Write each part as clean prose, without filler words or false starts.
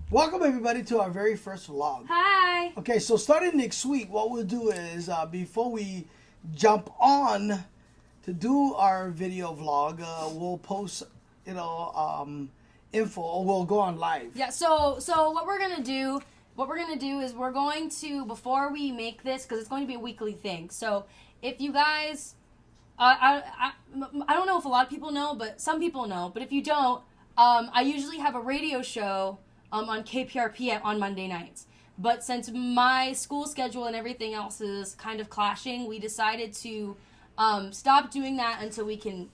Welcome everybody to our very first vlog. Hi. Okay, so starting next week, what we'll do is before we jump on to do our video vlog, we'll post, info, or we'll go on live. Yeah. So what we're gonna do is we're going to, before we make this, because it's going to be a weekly thing. So if you guys, I don't know if a lot of people know, but some people know. But if you don't, I usually have a radio show on KPRP on Monday nights. But since my school schedule and everything else is kind of clashing, we decided to stop doing that until we can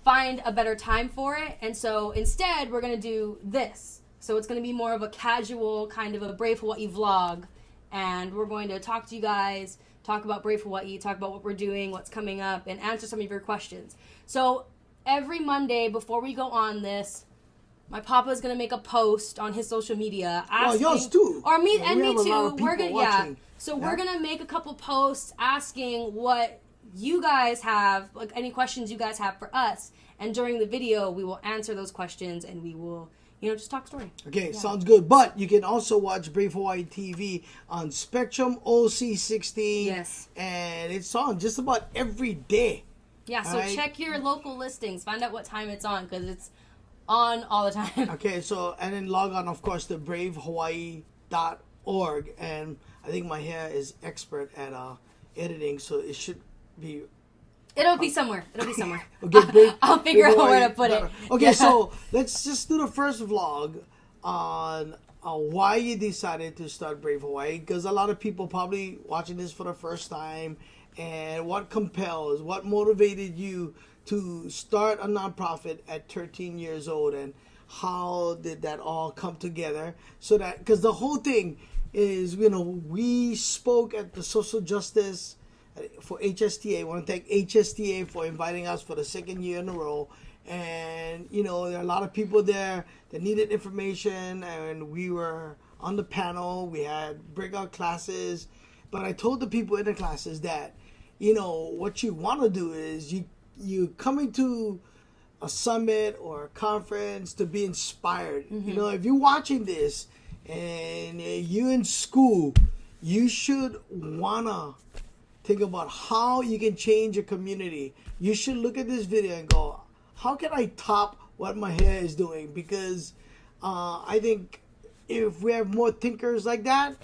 find a better time for it. And so instead, we're going to do this. So it's going to be more of a casual kind of a Brave Hawaii vlog. And we're going to talk to you guys, talk about Brave Hawaii, talk about what we're doing, what's coming up, and answer some of your questions. So every Monday before we go on this, my papa is gonna make a post on his social media asking, well, yours too. Or me, yeah, and me too. We're gonna we're gonna make a couple posts asking what you guys have, like any questions you guys have for us. And during the video, we will answer those questions and we will, just talk story. Okay, sounds good. But you can also watch Brave Hawaii TV on Spectrum OC16. Yes. And it's on just about every day. Yeah, so check your local listings. Find out what time it's on, because it's on all the time. Okay, and then log on, of course, to bravehawaii.org. And I think my hair is expert at editing, so it should be... It'll be somewhere. Okay, I'll figure out where to put it. Okay, so let's just do the first vlog on why you decided to start Brave Hawaii, because a lot of people probably watching this for the first time, and what motivated you to start a nonprofit at 13 years old, and how did that all come together? So that, because the whole thing is, we spoke at the social justice for HSTA. I want to thank HSTA for inviting us for the second year in a row. And, there are a lot of people there that needed information, and we were on the panel. We had breakout classes. But I told the people in the classes that, what you want to do is you coming to a summit or a conference to be inspired. Mm-hmm. If you're watching this and you're in school, you should want to think about how you can change your community. You should look at this video and go, how can I top what my hair is doing? Because I think if we have more thinkers like that,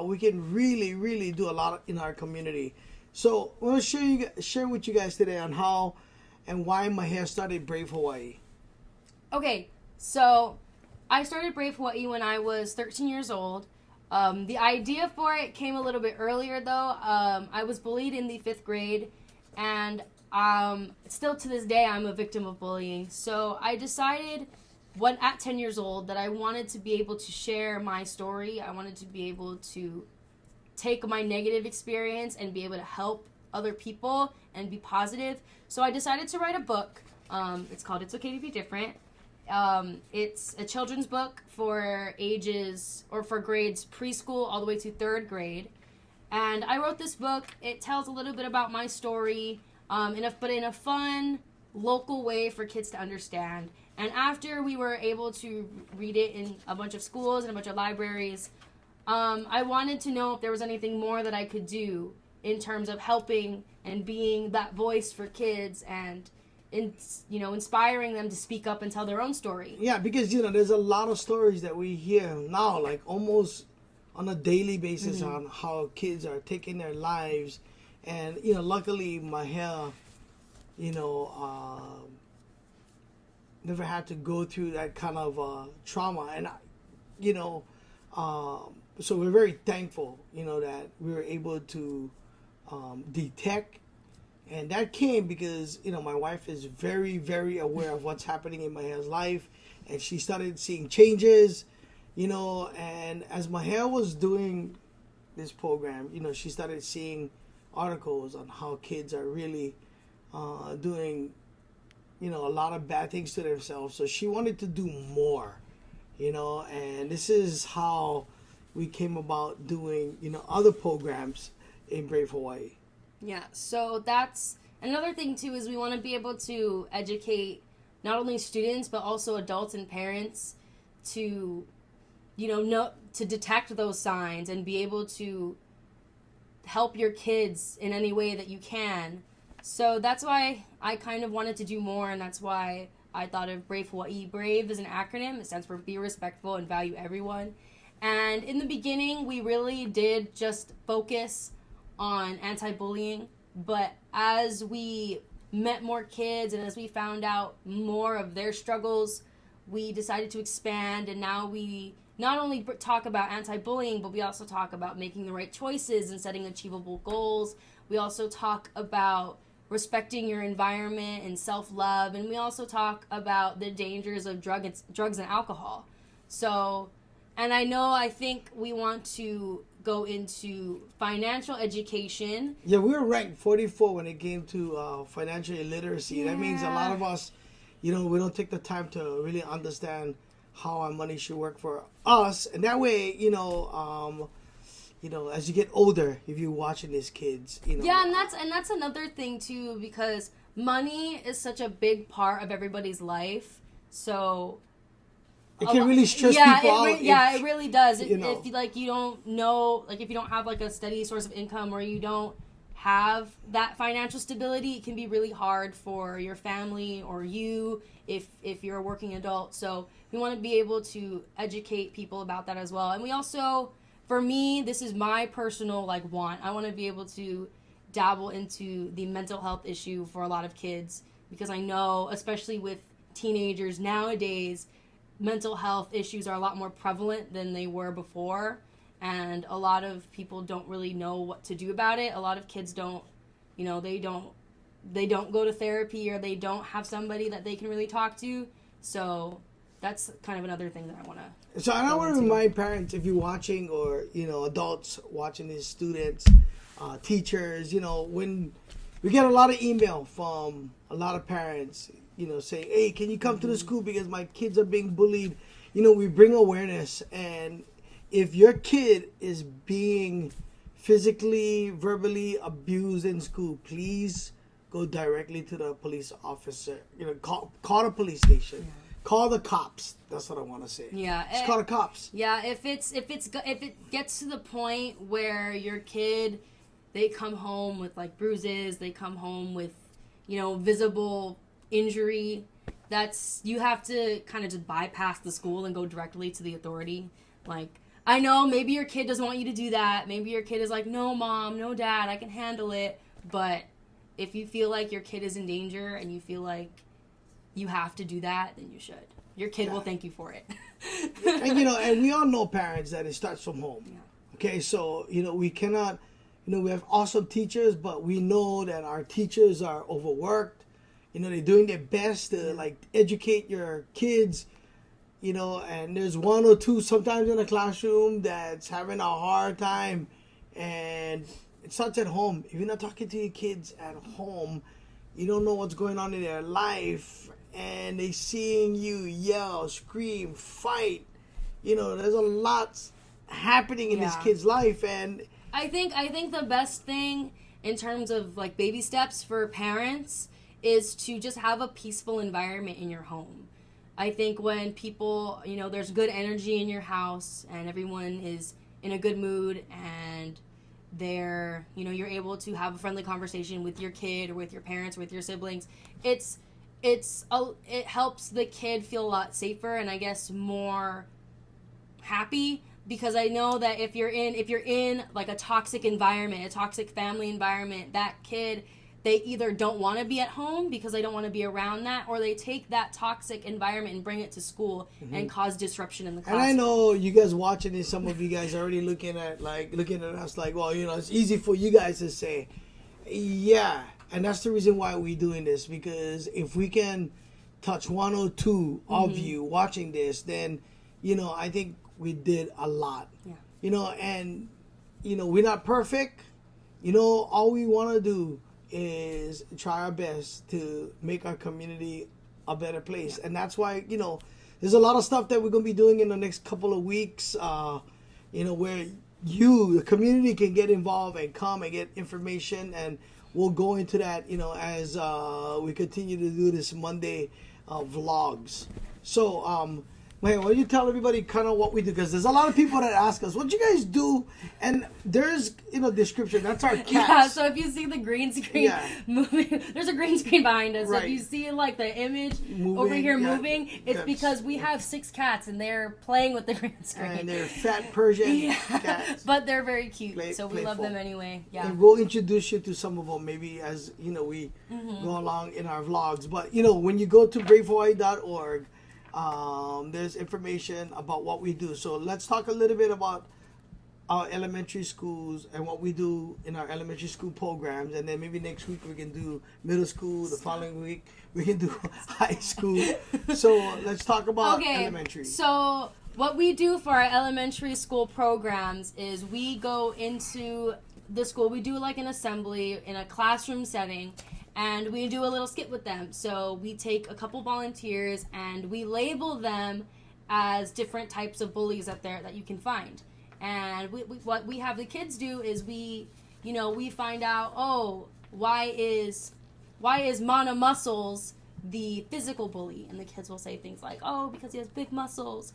we can really, really do a lot in our community. So I want to share with you guys today on how and why my hair started Brave Hawaii. Okay, so I started Brave Hawaii when I was 13 years old. The idea for it came a little bit earlier, though. I was bullied in the 5th grade, and still to this day, I'm a victim of bullying. So I decided at 10 years old that I wanted to be able to share my story. I wanted to be able to take my negative experience and be able to help other people and be positive. So I decided to write a book. It's called It's Okay to Be Different. It's a children's book for grades preschool all the way to 3rd grade. And I wrote this book. It tells a little bit about my story, but in a fun, local way for kids to understand. And after we were able to read it in a bunch of schools and a bunch of libraries, I wanted to know if there was anything more that I could do in terms of helping and being that voice for kids and inspiring them to speak up and tell their own story. Yeah, because, there's a lot of stories that we hear now, like almost on a daily basis, on how kids are taking their lives. And, luckily my hair, never had to go through that kind of trauma. And, so we're very thankful, that we were able to detect. And that came because, my wife is very, very aware of what's happening in my hair's life. And she started seeing changes, and as my hair was doing this program, she started seeing articles on how kids are really doing, a lot of bad things to themselves. So she wanted to do more, and this is how we came about doing, other programs in Brave Hawaii. Yeah, so that's another thing too, is we want to be able to educate not only students but also adults and parents to know to detect those signs and be able to help your kids in any way that you can. So that's why I kind of wanted to do more, and that's why I thought of Brave Hawaii. Brave is an acronym. It stands for Be Respectful and Value Everyone. And in the beginning, we really did just focus on anti-bullying. But as we met more kids and as we found out more of their struggles, we decided to expand. And now we not only talk about anti-bullying, but we also talk about making the right choices and setting achievable goals. We also talk about respecting your environment and self-love. And we also talk about the dangers of drugs and alcohol. So, and I think we want to go into financial education. Yeah, we were ranked 44 when it came to financial illiteracy. Yeah. That means a lot of us, we don't take the time to really understand how our money should work for us. And that way, as you get older, if you're watching these kids, Yeah, and that's another thing too, because money is such a big part of everybody's life. So it can really stress people out. It really does. If you don't know, if you don't have a steady source of income, or you don't have that financial stability, it can be really hard for your family or you if you're a working adult. So we want to be able to educate people about that as well. And we also, for me, this is my personal want. I want to be able to dabble into the mental health issue for a lot of kids, because I know, especially with teenagers nowadays, mental health issues are a lot more prevalent than they were before, and a lot of people don't really know what to do about it. A lot of kids don't go to therapy, or they don't have somebody that they can really talk to. So that's kind of another thing that I want to. So I want to remind parents, if you're watching, or adults watching these students, teachers, when we get a lot of email from a lot of parents, saying, hey, can you come to the school because my kids are being bullied? We bring awareness. And if your kid is being physically, verbally abused in school, please go directly to the police officer. Call the police station. Yeah. Call the cops. That's what I want to say. Yeah, just call the cops. Yeah, if it gets to the point where your kid, they come home with bruises, they come home with visible injury, you have to kind of just bypass the school and go directly to the authority. I know maybe your kid doesn't want you to do that. Maybe your kid is like, no mom, no dad, I can handle it. But if you feel like your kid is in danger and you feel like you have to do that, then you should. Your kid will thank you for it. And and we all know, parents, that it starts from home. Yeah. Okay, so we cannot, we have awesome teachers, but we know that our teachers are overworked. They're doing their best to educate your kids, and there's one or two sometimes in the classroom that's having a hard time, and it starts at home. If you're not talking to your kids at home, you don't know what's going on in their life, and they seeing you yell, scream, fight. There's a lot happening in this kid's life, and I think the best thing in terms of baby steps for parents is to just have a peaceful environment in your home. I think when people, there's good energy in your house and everyone is in a good mood, and they're, you're able to have a friendly conversation with your kid or with your parents or with your siblings, it helps the kid feel a lot safer and I guess more happy. Because I know that if you're in a toxic environment, a toxic family environment, that kid, they either don't want to be at home because they don't want to be around that, or they take that toxic environment and bring it to school and cause disruption in the classroom. And I know you guys watching this, some of you guys are already looking at us well, it's easy for you guys to say. Yeah, and that's the reason why we're doing this, because if we can touch one or two of you watching this, then, I think we did a lot. Yeah. And, we're not perfect. All we want to do is try our best to make our community a better place. And that's why, there's a lot of stuff that we're going to be doing in the next couple of weeks, where the community, can get involved and come and get information. And we'll go into that, as we continue to do this Monday vlogs. So Wait, why don't you tell everybody kind of what we do? Because there's a lot of people that ask us, what do you guys do? And there's, description. That's our cats. Yeah, so if you see the green screen Yeah. moving, there's a green screen behind us. So Right. if you see like the image Moving, over here yeah. moving, it's Yes. because we have 6 cats and they're playing with the green screen. And they're fat Persian Yeah. cats. But they're very cute, so we love playful. them anyway. Yeah. And we'll introduce you to some of them maybe as, we go along in our vlogs. But, when you go to bravehawaii.org, there's information about what we do. So let's talk a little bit about our elementary schools and what we do in our elementary school programs, and then maybe next week we can do middle school. The following week we can do high school. So let's talk about elementary. So what we do for our elementary school programs is we go into the school. We do like an assembly in a classroom setting, and we do a little skit with them. So we take a couple volunteers and we label them as different types of bullies that you can find. And what we have the kids do is we find out, why is Mana Muscles the physical bully? And the kids will say things like, because he has big muscles.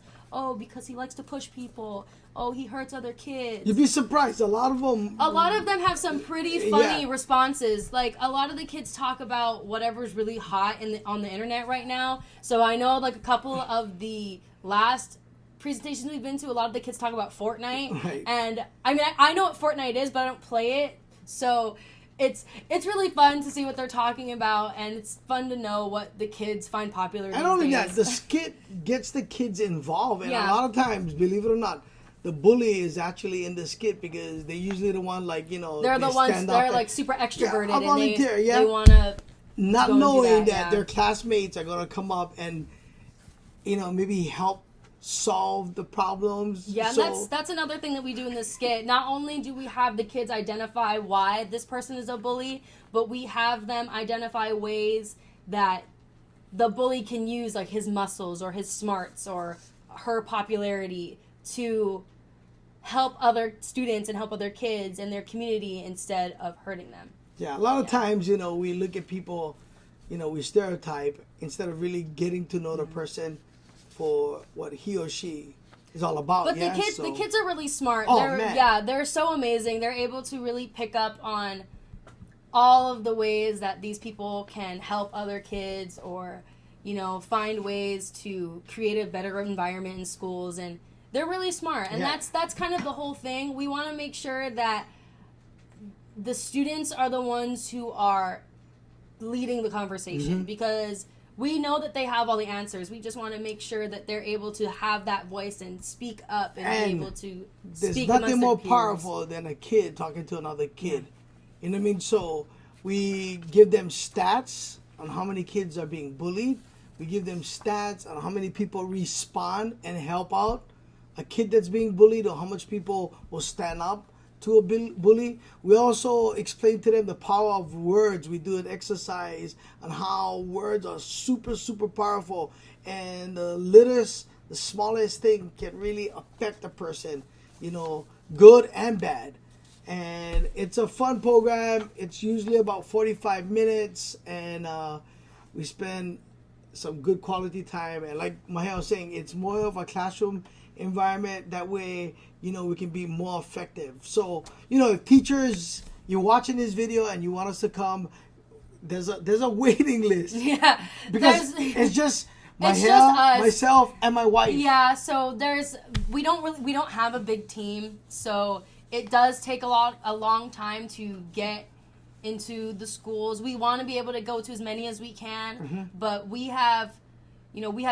Because he likes to push people. He hurts other kids. You'd be surprised. A lot of them have some pretty funny responses. Like, a lot of the kids talk about whatever's really hot on the internet right now. So I know, like, a couple of the last presentations we've been to, a lot of the kids talk about Fortnite. Right. And, I mean, I know what Fortnite is, but I don't play it. So it's really fun to see what they're talking about, and it's fun to know what the kids find popular these And only days. that, the skit gets the kids involved. And Yeah. a lot of times, believe it or not, the bully is actually in the skit because they're usually the one, like, They're the ones, they're like super extroverted, a volunteer, and yeah. they want to not go and do knowing that yeah. their classmates are going to come up and, maybe help solve the problems. Yeah, and So, that's another thing that we do in this skit. Not only do we have the kids identify why this person is a bully, but we have them identify ways that the bully can use, like, his muscles or his smarts or her popularity to help other students and help other kids in their community instead of hurting them. yeah, a lot of times, we look at people, we stereotype instead of really getting to know the person for what he or she is all about. But yeah? the kids are really smart. Oh, They're, man. Yeah, they're so amazing. They're able to really pick up on all of the ways that these people can help other kids or, find ways to create a better environment in schools. And they're really smart. And Yeah. that's kind of the whole thing. We want to make sure that the students are the ones who are leading the conversation because we know that they have all the answers. We just want to make sure that they're able to have that voice and speak up and be able to There's speak nothing amongst more their peers. powerful than a kid talking to another kid. You know what I mean? So we give them stats on how many kids are being bullied. We give them stats on how many people respond and help out a kid that's being bullied, or how much people will stand up to a bully. We also explain to them the power of words. We do an exercise on how words are super, super powerful, and the smallest thing can really affect a person, good and bad. And it's a fun program. It's usually about 45 minutes, and we spend some good quality time. And like Mahal was saying, it's more of a classroom environment. That way, we can be more effective. So, if teachers, you're watching this video and you want us to come, there's a waiting list. Yeah. Because it's just It's Mahal, just us. myself, and my wife. Yeah, so we don't have a big team, so it does take a long time to get into the schools. We want to be able to go to as many as we can, but we have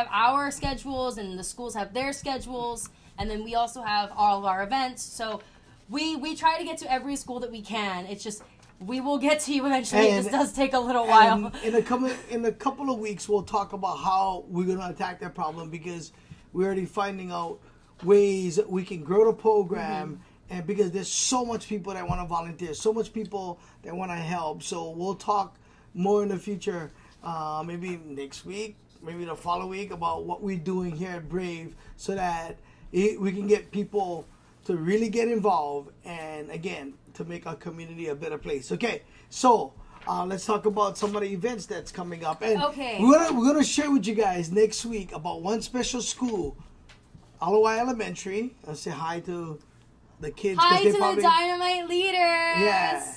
our schedules, and the schools have their schedules, and then we also have all of our events. So we try to get to every school that we can. It's just, we will get to you eventually. It just does take a little while. In a couple of weeks, we'll talk about how we're going to attack that problem, because we're already finding out ways that we can grow the program. And because there's so much people that want to volunteer, so much people that want to help. So we'll talk more in the future, maybe next week, maybe the following week, about what we're doing here at Brave, so that we can get people to really get involved, and again, to make our community a better place. Okay, so let's talk about some of the events that's coming up. And Okay. we're gonna share with you guys next week about one special school, Alawai Elementary. I'll say hi to the kids. 'cause Hi they to probably, the Dynamite leaders. Yeah.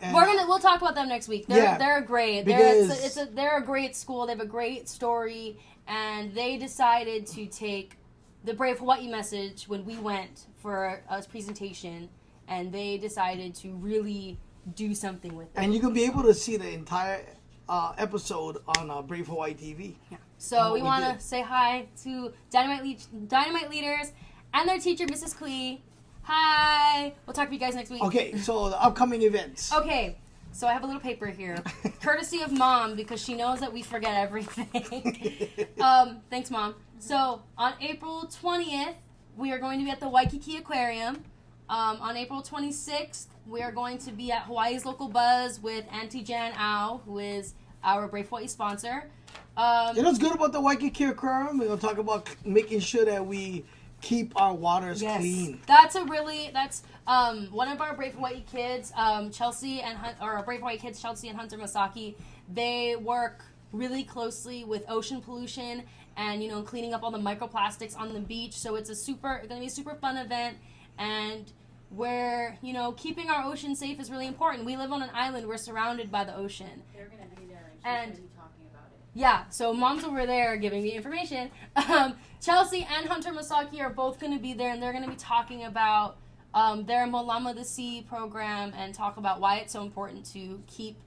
And, We'll talk about them next week. They're great. Because- They're a great school. They have a great story, and they decided to take the Brave Hawaii message when we went for a presentation, and they decided to really do something with it. and you can be able to see the entire episode on Brave Hawaii TV. Yeah. So we we want did. to say hi to Dynamite leaders and their teacher, Mrs. Klee. Hi. We'll talk to you guys next week. Okay, so the upcoming events. Okay, so I have a little paper here, courtesy of Mom, because she knows that we forget everything. Thanks, Mom. So on April 20th, we are going to be at the Waikiki Aquarium. On April 26th, we are going to be at Hawaii's Local Buzz with Auntie Jan Au, who is our Brave Hawaii sponsor. You know what's good about the Waikiki Aquarium? We're going to talk about making sure that we keep our waters clean. That's one of our Brave Hawaii kids, Chelsea and our Brave Hawaii kids, Chelsea and Hunter Masaki. They work really closely with ocean pollution and cleaning up all the microplastics on the beach. So it's going to be a super fun event, and where keeping our ocean safe is really important. We live on an island. We're surrounded by the ocean. They're going to be there And- and she's going to be talking about it. Yeah, so Mom's over there giving me information. Chelsea and Hunter Masaki are both going to be there, and they're going to be talking about their Malama the Sea program and talk about why it's so important to keep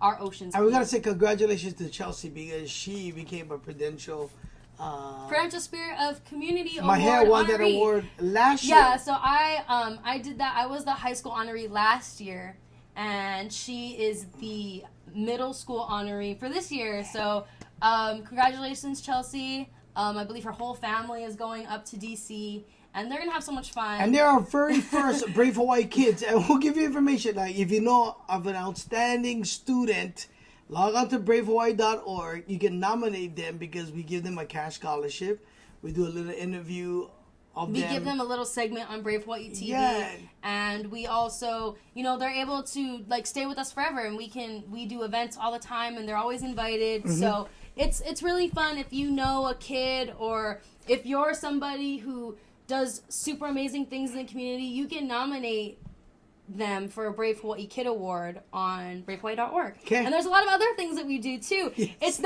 our oceans And we clean. got to say congratulations to Chelsea because she became a Prudential. Prudential Spirit of Community My Award hair won that honoree. award last year. Yeah, so I did that. I was the high school honoree last year, and she is the middle school honoree for this year. So congratulations, Chelsea. I believe her whole family is going up to DC, and they're gonna have so much fun. And they're our very first Brave Hawaii kids. And we'll give you information. Like, if you know of an outstanding student, log on to bravehawaii.org. You can nominate them because we give them a cash scholarship. We do a little interview of We them. give them a little segment on Brave Hawaii TV, Yeah. and we also, they're able to stay with us forever, and we do events all the time, and they're always invited. Mm-hmm. So it's really fun if you know a kid, or if you're somebody who does super amazing things in the community, you can nominate them for a Brave Hawaii Kid Award on bravehawaii.org. Okay. And there's a lot of other things that we do too. Yes. It's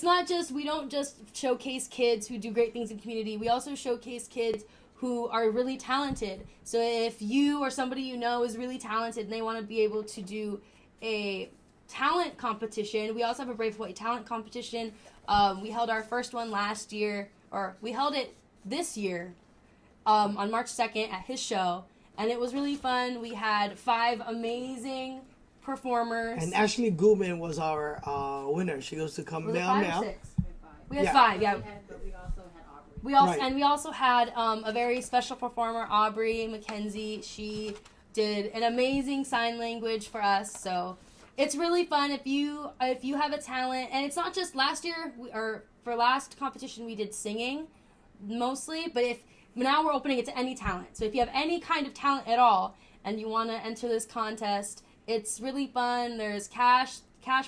not just we don't just showcase kids who do great things in the community. We also showcase kids who are really talented. So if you or somebody you know is really talented and they want to be able to do a talent competition, we also have a Brave Hawaii talent competition. We held our first one last year, or we held it this year on March 2nd at his show, and it was really fun. We had 5 amazing performers. And Ashley Goodman was our winner. She goes to come Was it down 5 or now. 6? We had 5. We had Yeah. 5, yeah. But we also had Aubrey. Right. We also had a very special performer, Aubrey McKenzie. She did an amazing sign language for us. So it's really fun if you have a talent. And it's not just last year or for last competition we did singing mostly, but now we're opening it to any talent. So if you have any kind of talent at all and you want to enter this contest, it's really fun. There's cash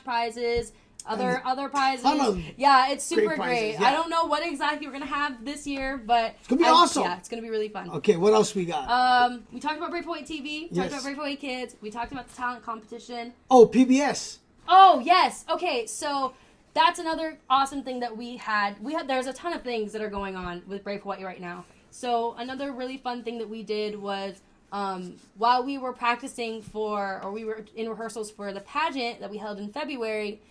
prizes. Other prizes. Ton of Yeah, it's super great great. prizes, yeah. I don't know what exactly we're gonna have this year, but it's gonna be awesome. Yeah, it's gonna be really fun. Okay, what else we got? We talked about Brave Hawaii TV. We Yes. talked about Brave Hawaii Kids. We talked about the talent competition. Oh, PBS. Oh yes. Okay, so that's another awesome thing that we had. There's a ton of things that are going on with Brave Hawaii right now. So another really fun thing that we did was while we were practicing we were in rehearsals for the pageant that we held in February.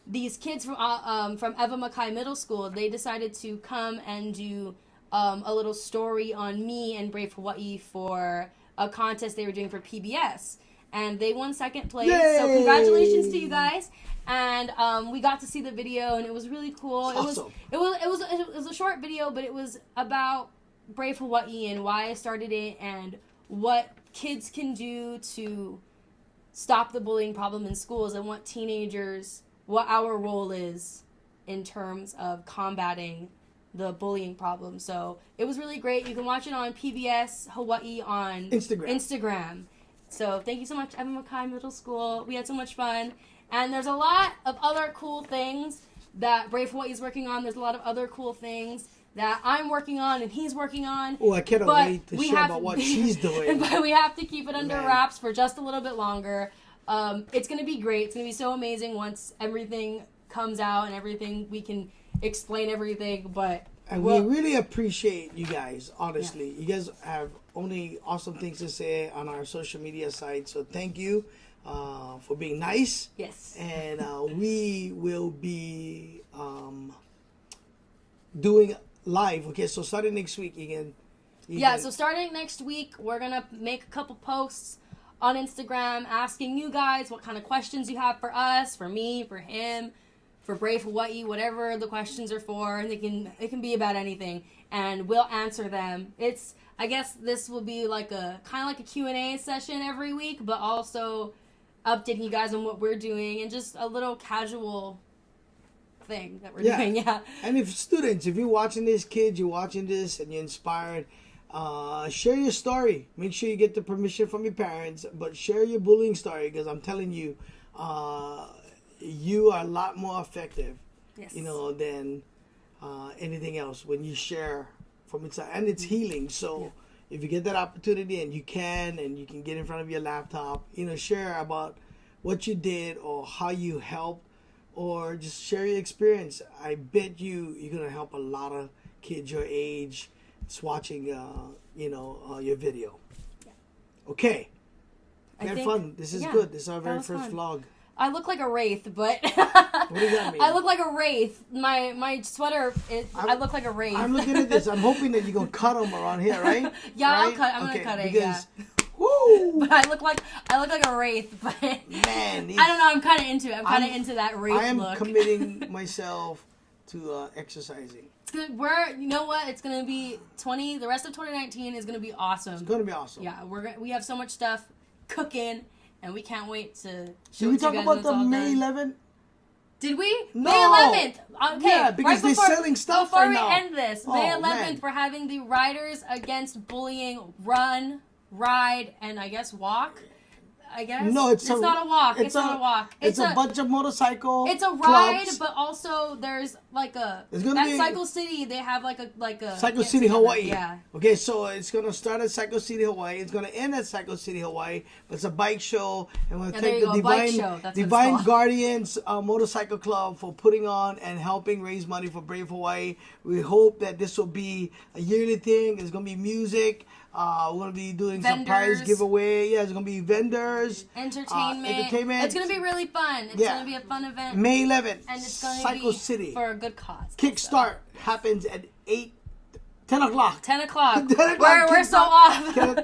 These kids from Eva Mackay Middle School, they decided to come and do a little story on me and Brave Hawaii for a contest they were doing for PBS, and they won second place. Yay! So congratulations to you guys. And we got to see the video, and it was really cool. Awesome. It was a short video, but it was about Brave Hawaii and why I started it and what kids can do to stop the bullying problem in schools, and what our role is in terms of combating the bullying problem. So it was really great. You can watch it on PBS Hawaii on Instagram. So thank you so much, Evan Mackay Middle School. We had so much fun. And there's a lot of other cool things that Brave Hawaii is working on. There's a lot of other cool things that I'm working on and he's working on. Oh, I cannot wait to share about what she's doing. But we have to keep it under Man. wraps for just a little bit longer. It's going to be great. It's going to be so amazing once everything comes out and everything, we can explain everything. But and we really appreciate you guys, honestly. You guys have only awesome things to say on our social media site. So thank you for being nice. Yes. And we will be doing live. Okay, so starting next week, So starting next week, we're going to make a couple posts on Instagram asking you guys what kind of questions you have for us, for me, for him, for Brave Hawaii, whatever the questions are for. And it can be about anything, and we'll answer them. I guess this will be like a kind of like a Q&A session every week, but also updating you guys on what we're doing and just a little casual thing that we're doing. Yeah. And if you're watching this, kids, you're watching this and you're inspired, share your story. Make sure you get the permission from your parents, but share your bullying story, because I'm telling you, you are a lot more effective, Yes. than anything else when you share from inside, and it's healing. So if you get that opportunity and you can get in front of your laptop, share about what you did or how you helped, or just share your experience. I bet you're gonna help a lot of kids your age that's watching your video. Yeah. Okay, we I had think- fun. This is yeah, good. This is our that very was first fun. vlog. I look like a wraith, but What does that mean? I look like a wraith. My sweater, I look like a wraith. I'm looking at this. I'm hoping that you're gonna cut them around here, right? Yeah, I'll Right? cut. I'm gonna cut it. Yeah. Woo! But I look like a wraith. But Man, I don't know. I'm kind of into it. I'm kind of I'm- into that wraith I am look. committing myself to exercising. You know what? It's gonna be the rest of 2019 is gonna be awesome. It's gonna be awesome. Yeah, we have so much stuff cooking, and we can't wait to show Did we it to talk you guys about when it's the all May done. 11th? Did we? No. May 11th. Okay. Yeah, because they're selling stuff before right we now. end this, May Oh, 11th, man. we're having the Riders Against Bullying run, ride, and I guess walk. I guess. No, it's not a walk. It's not a walk. It's a bunch of motorcycle. It's a ride, clubs. but also there's like It's gonna at be- Cycle City. They have like a Cycle get City, together. Hawaii. Yeah. Okay, so it's gonna start at Cycle City, Hawaii. It's gonna end at Cycle City, Hawaii. But it's a bike show, and we'll there take you the go, bike Divine show. That's what it's Divine called. Guardians Motorcycle Club for putting on and helping raise money for Brave Hawaii. We hope that this will be a yearly thing. There's gonna be music. We're gonna be doing some prize Vendors. giveaway. Yeah, there's gonna be vendors. Entertainment. It's gonna be really fun. It's Yeah. gonna be a fun event. May 11th, And it's gonna Cycle be City. for a good cause. Kickstart happens at 10 o'clock. 10 o'clock. 10 o'clock, We're so kickstart.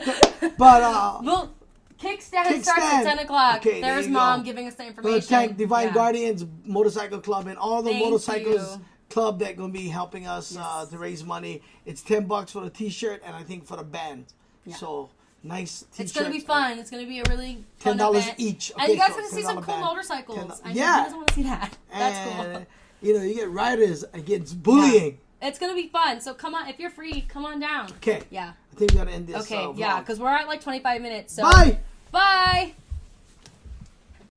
off. But Well, kickstand starts Kickstand. at 10 o'clock. Okay, there There's you Mom go. giving us the We're information. gonna thank Divine Yeah. Guardians Motorcycle Club and all the Thank motorcycles you. club that gonna be helping us Yes. to raise money. It's $10 for the T-shirt and I think for the band. Yeah. So nice T-shirts. It's gonna be fun. It's gonna be a really fun $10 event. each. And Okay, you guys so gonna see some $10 cool band. motorcycles. I know, Yeah. you guys want to see that. That's And, cool. you get riders against bullying. It's gonna be fun. So come on, if you're free, come on down. Okay. Yeah. I think we gotta end this. Okay. vlog. Yeah, because we're at like 25 minutes. So Bye. Bye.